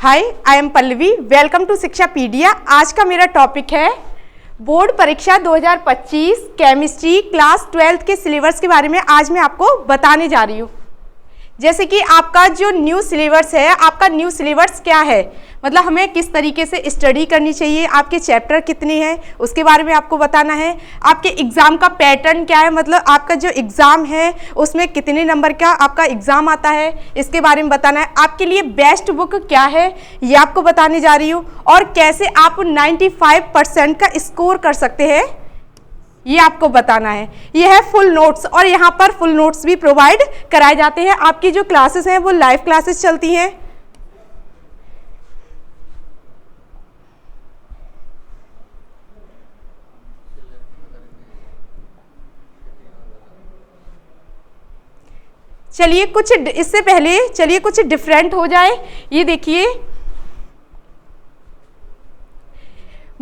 Hi, I am Pallavi. Welcome to Shikshapedia. आज का मेरा टॉपिक है बोर्ड परीक्षा 2025 केमिस्ट्री क्लास 12 के सिलेबस के बारे में। आज मैं आपको बताने जा रही हूँ। जैसे कि आपका जो न्यू सिलेबस है, आपका न्यू सिलेबस क्या है, मतलब हमें किस तरीके से स्टडी करनी चाहिए, आपके चैप्टर कितने हैं उसके बारे में आपको बताना है। आपके एग्ज़ाम का पैटर्न क्या है, मतलब आपका जो एग्ज़ाम है उसमें कितने नंबर का आपका एग्ज़ाम आता है, इसके बारे में बताना है। आपके लिए बेस्ट बुक क्या है ये आपको बताने जा रही हूँ, और कैसे आप 95% का स्कोर कर सकते हैं ये आपको बताना है। ये है फुल नोट्स, और यहाँ पर फुल नोट्स भी प्रोवाइड कराए जाते हैं। आपकी जो क्लासेस हैं वो लाइव क्लासेस चलती हैं। चलिए कुछ इससे पहले चलिए कुछ डिफरेंट हो जाए। ये देखिए,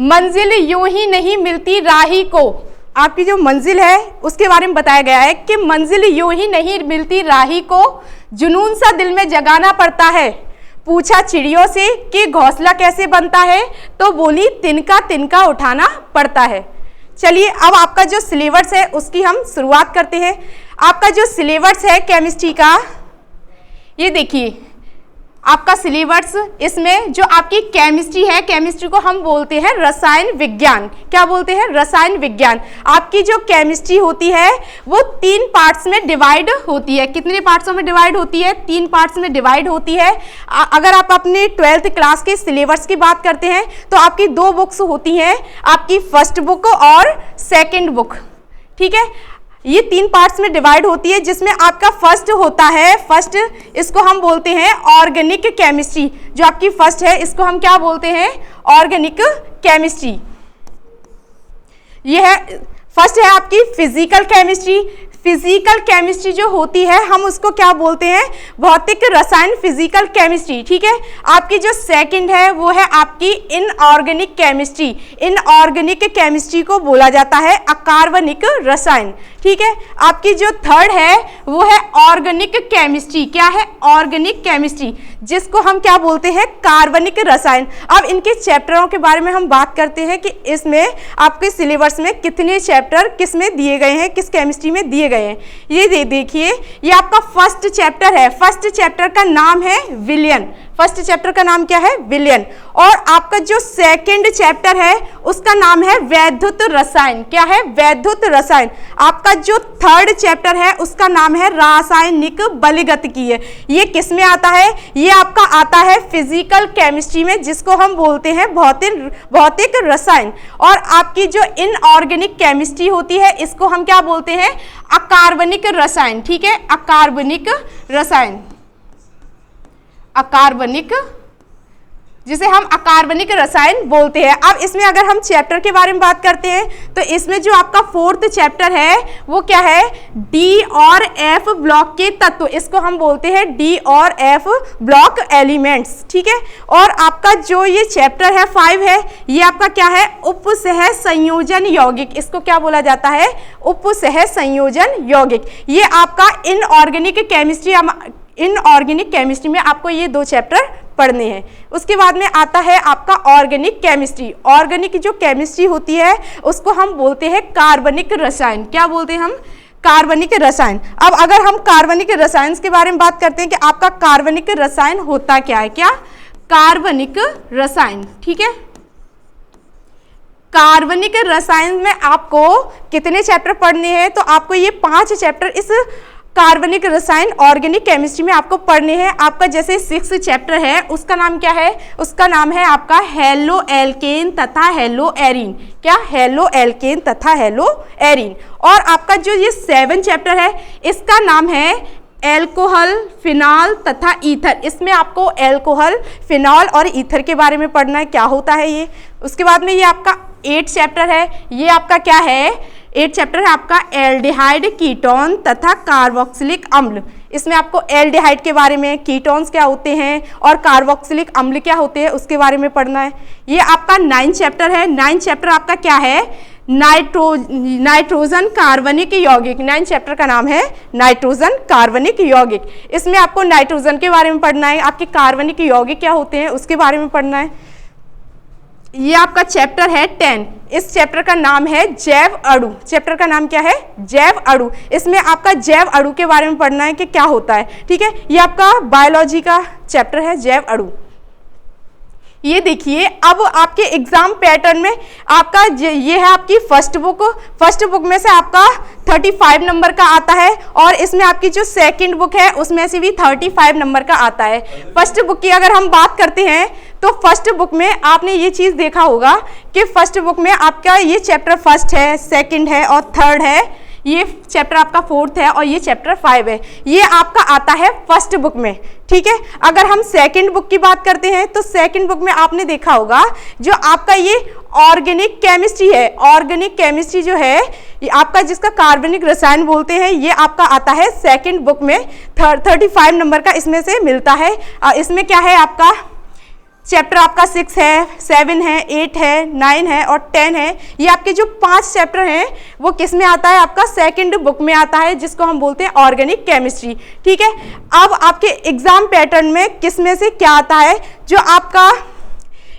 मंजिल यूं ही नहीं मिलती राही को। आपकी जो मंजिल है उसके बारे में बताया गया है कि मंजिल यूं ही नहीं मिलती राही को, जुनून सा दिल में जगाना पड़ता है। पूछा चिड़ियों से कि घोंसला कैसे बनता है, तो बोली तिनका तिनका उठाना पड़ता है। चलिए अब आपका जो सिलेबस है उसकी हम शुरुआत करते हैं। आपका जो सिलेबस है केमिस्ट्री का, ये देखिए आपका सिलेबस, इसमें जो आपकी केमिस्ट्री है, केमिस्ट्री को हम बोलते हैं रसायन विज्ञान। क्या बोलते हैं? रसायन विज्ञान। आपकी जो केमिस्ट्री होती है वो 3 पार्ट्स में डिवाइड होती है। कितने पार्ट्सों में डिवाइड होती है? 3 पार्ट्स में डिवाइड होती है। अगर आप अपने 12th क्लास के सिलेबस की बात करते हैं तो आपकी 2 बुक्स होती हैं, आपकी फर्स्ट बुक और सेकेंड बुक। ठीक है, ये 3 पार्ट्स में डिवाइड होती है, जिसमें आपका फर्स्ट होता है, फर्स्ट इसको हम बोलते हैं ऑर्गेनिक केमिस्ट्री। जो आपकी फर्स्ट है इसको हम क्या बोलते हैं? Organic chemistry. ये है फर्स्ट है आपकी फिजिकल केमिस्ट्री। फिजिकल केमिस्ट्री जो होती है हम उसको क्या बोलते हैं? भौतिक रसायन फिजिकल केमिस्ट्री। ठीक है, आपकी जो सेकंड है वो है आपकी इनऑर्गेनिक केमिस्ट्री। इनऑर्गेनिक केमिस्ट्री को बोला जाता है अकार्बनिक रसायन। ठीक है, आपकी जो थर्ड है वो है ऑर्गेनिक केमिस्ट्री। क्या है? ऑर्गेनिक केमिस्ट्री, जिसको हम क्या बोलते हैं? कार्बनिक रसायन। अब इनके चैप्टरों के बारे में हम बात करते हैं कि इसमें आपके सिलेबस में कितने चैप्टर किस में दिए गए हैं, किस केमिस्ट्री में दिए गए हैं। ये देखिए, ये आपका फर्स्ट चैप्टर है। फर्स्ट चैप्टर का नाम है विलयन। फर्स्ट चैप्टर का नाम क्या है? विलयन। और आपका जो सेकंड चैप्टर है उसका नाम है वैद्युत रसायन। क्या है? वैद्युत रसायन। आपका जो थर्ड चैप्टर है उसका नाम है रासायनिक बलगतिकीय। ये किस में आता है? ये आपका आता है फिजिकल केमिस्ट्री में, जिसको हम बोलते हैं भौतिक रसायन। और आपकी जो इनऑर्गेनिक केमिस्ट्री होती है इसको हम क्या बोलते हैं? अकार्बनिक रसायन। ठीक है, अकार्बनिक रसायन। अकार्बनिक, जिसे हम अकार्बनिक रसायन बोलते हैं। अब इसमें अगर हम चैप्टर के बारे में बात करते हैं तो इसमें जो आपका फोर्थ चैप्टर है वो क्या है? डी और एफ ब्लॉक के तत्व। इसको हम बोलते हैं डी और एफ ब्लॉक एलिमेंट्स। ठीक है, और आपका जो ये चैप्टर है 5 है, ये आपका क्या है? उपसह संयोजन यौगिक। इसको क्या बोला जाता है? उपसह संयोजन यौगिक। ये आपका इनऑर्गेनिक केमिस्ट्री में आपको ये 2 चैप्टर पढ़ने हैं। उसके बाद में आता है आपका ऑर्गेनिक केमिस्ट्री। ऑर्गेनिक जो केमिस्ट्री होती है उसको हम बोलते हैं कार्बनिक रसायन। क्या बोलते हैं हम? कार्बनिक रसायन। अब अगर हम कार्बनिक रसायन के बारे में बात करते हैं कि आपका कार्बनिक रसायन होता क्या है? क्या? कार्बनिक रसायन। ठीक है, कार्बनिक रसायन में आपको कितने चैप्टर पढ़ने हैं? तो आपको ये 5 चैप्टर इस कार्बनिक रसायन ऑर्गेनिक केमिस्ट्री में आपको पढ़ने हैं। आपका जैसे 6th चैप्टर है उसका नाम क्या है? उसका नाम है आपका हेलो एल्केन तथा हेलो एरीन। क्या? हेलो एल्केन तथा हेलो एरीन। और आपका जो ये 7th चैप्टर है इसका नाम है एल्कोहल, फिनॉल तथा ईथर। इसमें आपको एल्कोहल, फिनॉल और ईथर के बारे में पढ़ना है, क्या होता है ये। उसके बाद में ये आपका 8th चैप्टर है। ये आपका क्या है? 8th चैप्टर है आपका एल्डिहाइड, कीटोन तथा कार्बोक्सिलिक अम्ल। इसमें आपको एल्डिहाइड के बारे में, कीटोन्स क्या होते हैं और कार्बोक्सिलिक अम्ल क्या होते हैं उसके बारे में पढ़ना है। ये आपका 9th चैप्टर है। 9th चैप्टर आपका क्या है? नाइट्रोजन कार्बनिक यौगिक। 9 चैप्टर का नाम है नाइट्रोजन कार्बनिक यौगिक। इसमें आपको नाइट्रोजन के बारे में पढ़ना है, आपके कार्बनिक यौगिक क्या होते हैं उसके बारे में पढ़ना है। ये आपका चैप्टर है 10। इस चैप्टर का नाम है जैव अणु। चैप्टर का नाम क्या है? जैव अणु। इसमें आपका जैव अणु के बारे में पढ़ना है कि क्या होता है, ठीक है। ये आपका बायोलॉजी का चैप्टर है जैव अणु। ये देखिए, अब आपके एग्जाम पैटर्न में आपका ये है आपकी फर्स्ट बुक। फर्स्ट बुक में से आपका 35 नंबर का आता है और इसमें आपकी जो सेकंड बुक है उसमें से भी 35 नंबर का आता है। फर्स्ट बुक की अगर हम बात करते हैं तो फर्स्ट बुक में आपने ये चीज़ देखा होगा कि फर्स्ट बुक में आपका ये चैप्टर फर्स्ट है, सेकंड है और थर्ड है। ये चैप्टर आपका फोर्थ है और ये चैप्टर 5 है। ये आपका आता है फर्स्ट बुक में, ठीक है। अगर हम सेकंड बुक की बात करते हैं तो सेकंड बुक में आपने देखा होगा जो आपका ये ऑर्गेनिक केमिस्ट्री है। ऑर्गेनिक केमिस्ट्री जो है ये आपका, जिसका कार्बनिक रसायन बोलते हैं, ये आपका आता है सेकंड बुक में। 35 नंबर का इसमें से मिलता है। इसमें क्या है आपका चैप्टर आपका 6 है, 7 है, 8 है, 9 है और 10 है। ये आपके जो 5 चैप्टर हैं वो किस में आता है? आपका सेकंड बुक में आता है, जिसको हम बोलते हैं ऑर्गेनिक केमिस्ट्री, ठीक है। अब आपके एग्जाम पैटर्न में किस में से क्या आता है? जो आपका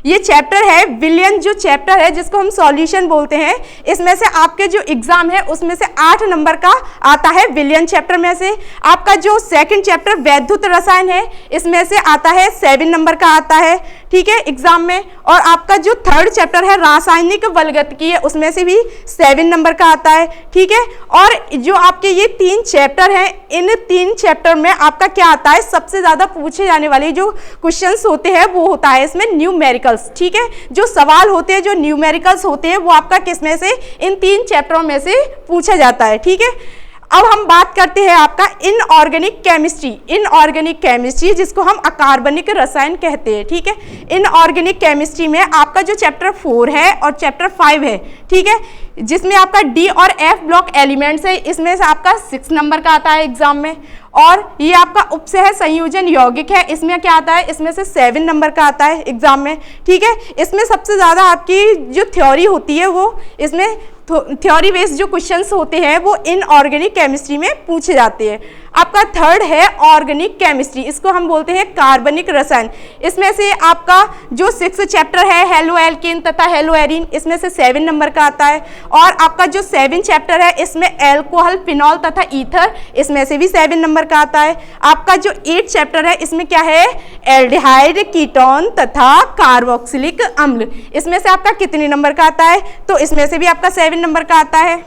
ये चैप्टर है विलियन, जो चैप्टर है जिसको हम सॉल्यूशन बोलते हैं, इसमें से आपके जो एग्जाम है उसमें से 8 नंबर का आता है विलियन चैप्टर में से। आपका जो सेकंड चैप्टर वैद्युत रसायन है इसमें से आता है 7 नंबर का आता है, ठीक है, एग्जाम में। और आपका जो थर्ड चैप्टर है रासायनिक बलगतिकी उसमें से भी 7 नंबर का आता है, ठीक है। और जो आपके ये 3 चैप्टर हैं, इन 3 चैप्टर में आपका क्या आता है? सबसे ज्यादा पूछे जाने वाले जो क्वेश्चंस होते हैं वो होता है इसमें न्यूमेरिकल, ठीक है। जो सवाल होते हैं, जो न्यूमेरिकल्स होते हैं, वो आपका किस में से? इन 3 चैप्टरों में से पूछा जाता है, ठीक है। अब हम बात करते हैं आपका इनऑर्गेनिक केमिस्ट्री। इनऑर्गेनिक केमिस्ट्री जिसको हम अकार्बनिक रसायन कहते हैं, ठीक है। इनऑर्गेनिक केमिस्ट्री में आपका जो चैप्टर 4 है और चैप्टर 5 है, ठीक है, जिसमें आपका डी और एफ ब्लॉक एलिमेंट्स है, इसमें से आपका 6 नंबर का आता है एग्जाम में। और ये आपका उपसह संयोजन यौगिक है, इसमें क्या आता है? इसमें से 7 नंबर का आता है एग्जाम में, ठीक है। इसमें सबसे ज़्यादा आपकी जो थ्योरी होती है वो इसमें थ्योरी बेस्ड जो क्वेश्चंस होते हैं वो इनऑर्गेनिक केमिस्ट्री में पूछे जाते हैं। आपका थर्ड है ऑर्गेनिक केमिस्ट्री, इसको हम बोलते हैं कार्बनिक रसायन। इसमें से आपका जो 6 चैप्टर है हेलो एल्केन तथा हेलो एरीन, इसमें से 7 नंबर का आता है। और आपका जो 7 चैप्टर है इसमें एल्कोहल, फिनॉल तथा ईथर, इसमें से भी 7 नंबर का आता है। आपका जो 8 चैप्टर है इसमें क्या है? एल्डिहाइड, कीटोन तथा कार्बोक्सिलिक अम्ल, इसमें से आपका कितने नंबर का आता है? तो इसमें से भी आपका 7 नंबर का आता है।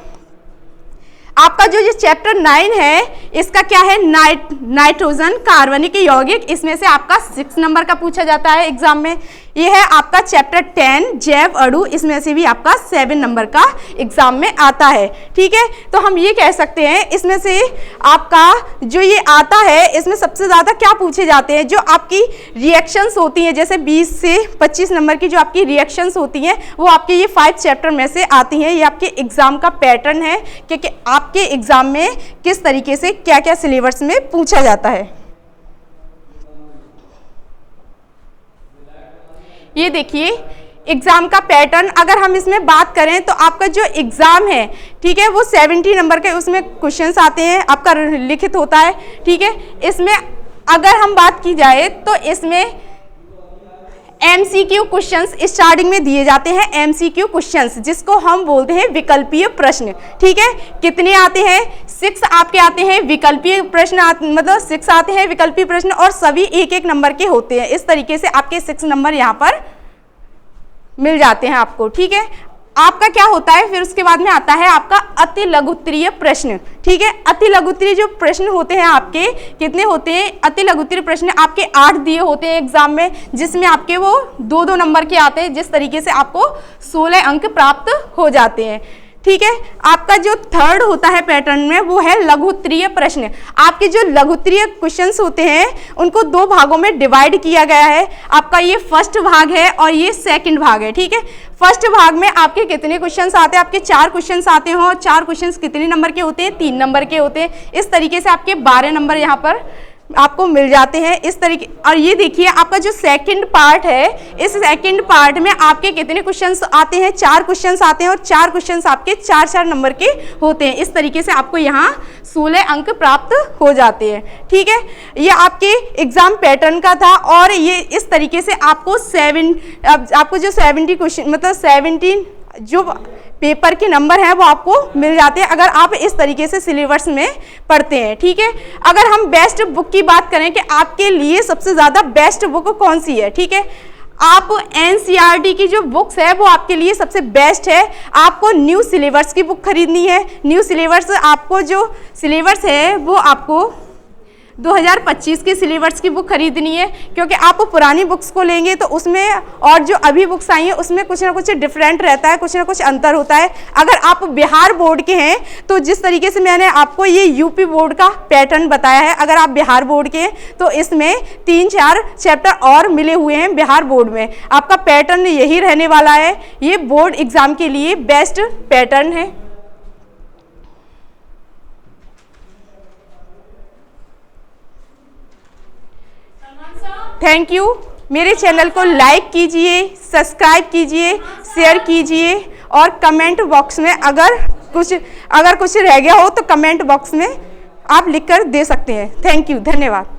आपका जो ये चैप्टर 9 है इसका क्या है? नाइट्रोजन कार्बनिक यौगिक, इसमें से आपका 6 नंबर का पूछा जाता है एग्जाम में। ये है आपका चैप्टर 10 जैव अणु, इसमें से भी आपका 7 नंबर का एग्जाम में आता है, ठीक है। तो हम ये कह सकते हैं इसमें से आपका जो ये आता है इसमें सबसे ज़्यादा क्या पूछे जाते हैं? जो आपकी रिएक्शंस होती हैं, जैसे 20 से 25 नंबर की जो आपकी रिएक्शंस होती हैं वो आपके ये 5 चैप्टर में से आती हैं। ये आपके एग्जाम का पैटर्न है कि आपके एग्जाम में किस तरीके से क्या क्या सिलेबस में पूछा जाता है। ये देखिए एग्जाम का पैटर्न, अगर हम इसमें बात करें तो आपका जो एग्जाम है, ठीक है, वो 70 नंबर के उसमें क्वेश्चंस आते हैं, आपका लिखित होता है, ठीक है। इसमें अगर हम बात की जाए तो इसमें MCQ क्वेश्चंस स्टार्टिंग में दिए जाते हैं। MCQ क्वेश्चंस जिसको हम बोलते हैं विकल्पीय प्रश्न, ठीक है। कितने आते हैं? 6 आपके आते हैं विकल्पीय प्रश्न, मतलब 6 आते हैं विकल्पीय प्रश्न और सभी 1-1 नंबर के होते हैं। इस तरीके से आपके 6 नंबर यहाँ पर मिल जाते हैं आपको, ठीक है। आपका क्या होता है फिर उसके बाद में आता है आपका अति लघुत्तरीय प्रश्न, ठीक है। अति लघुत्तरीय जो प्रश्न होते हैं आपके कितने होते हैं? अति लघुत्तरीय प्रश्न आपके 8 दिए होते हैं एग्जाम में, जिसमें आपके वो 2-2 नंबर के आते हैं, जिस तरीके से आपको 16 अंक प्राप्त हो जाते हैं, ठीक है। आपका जो थर्ड होता है पैटर्न में वो है लघुत्तरीय प्रश्न। आपके जो लघुत्तरीय क्वेश्चंस होते हैं उनको 2 भागों में डिवाइड किया गया है। आपका ये फर्स्ट भाग है और ये सेकंड भाग है, ठीक है। फर्स्ट भाग में आपके कितने क्वेश्चंस आते हैं? आपके 4 क्वेश्चंस आते हैं। 4 क्वेश्चंस कितने नंबर के होते हैं? 3 नंबर के होते हैं। इस तरीके से आपके 12 नंबर यहाँ पर आपको मिल जाते हैं इस तरीके। और ये देखिए आपका जो सेकंड पार्ट है, इस सेकंड पार्ट में आपके कितने क्वेश्चंस आते हैं, 4 क्वेश्चंस आते हैं और 4 क्वेश्चंस आपके 4-4 नंबर के होते हैं। इस तरीके से आपको यहाँ 16 अंक प्राप्त हो जाते हैं। ठीक है, ये आपके एग्जाम पैटर्न का था और ये इस तरीके से आपको आपको जो 70 क्वेश्चन मतलब 17 जो पेपर के नंबर हैं वो आपको मिल जाते हैं अगर आप इस तरीके से सिलेबस में पढ़ते हैं। ठीक है, अगर हम बेस्ट बुक की बात करें कि आपके लिए सबसे ज़्यादा बेस्ट बुक कौन सी है, ठीक है, आप एनसीईआरटी की जो बुक्स है वो आपके लिए सबसे बेस्ट है। आपको न्यू सिलेबस की बुक खरीदनी है। न्यू सिलेबस, आपको जो सिलेबस है वो आपको 2025 के सिलेबस की बुक खरीदनी है, क्योंकि आप पुरानी बुक्स को लेंगे तो उसमें और जो अभी बुक्स आई हैं उसमें कुछ ना कुछ डिफरेंट रहता है, कुछ ना कुछ अंतर होता है। अगर आप बिहार बोर्ड के हैं तो जिस तरीके से मैंने आपको ये यूपी बोर्ड का पैटर्न बताया है, अगर आप बिहार बोर्ड के हैं तो इसमें 3-4 चैप्टर और मिले हुए हैं बिहार बोर्ड में। आपका पैटर्न यही रहने वाला है। ये बोर्ड एग्जाम के लिए बेस्ट पैटर्न है। Thank you. मेरे चैनल को लाइक कीजिए, सब्सक्राइब कीजिए, शेयर कीजिए और कमेंट बॉक्स में अगर कुछ रह गया हो तो कमेंट बॉक्स में आप लिखकर दे सकते हैं। थैंक यू, धन्यवाद।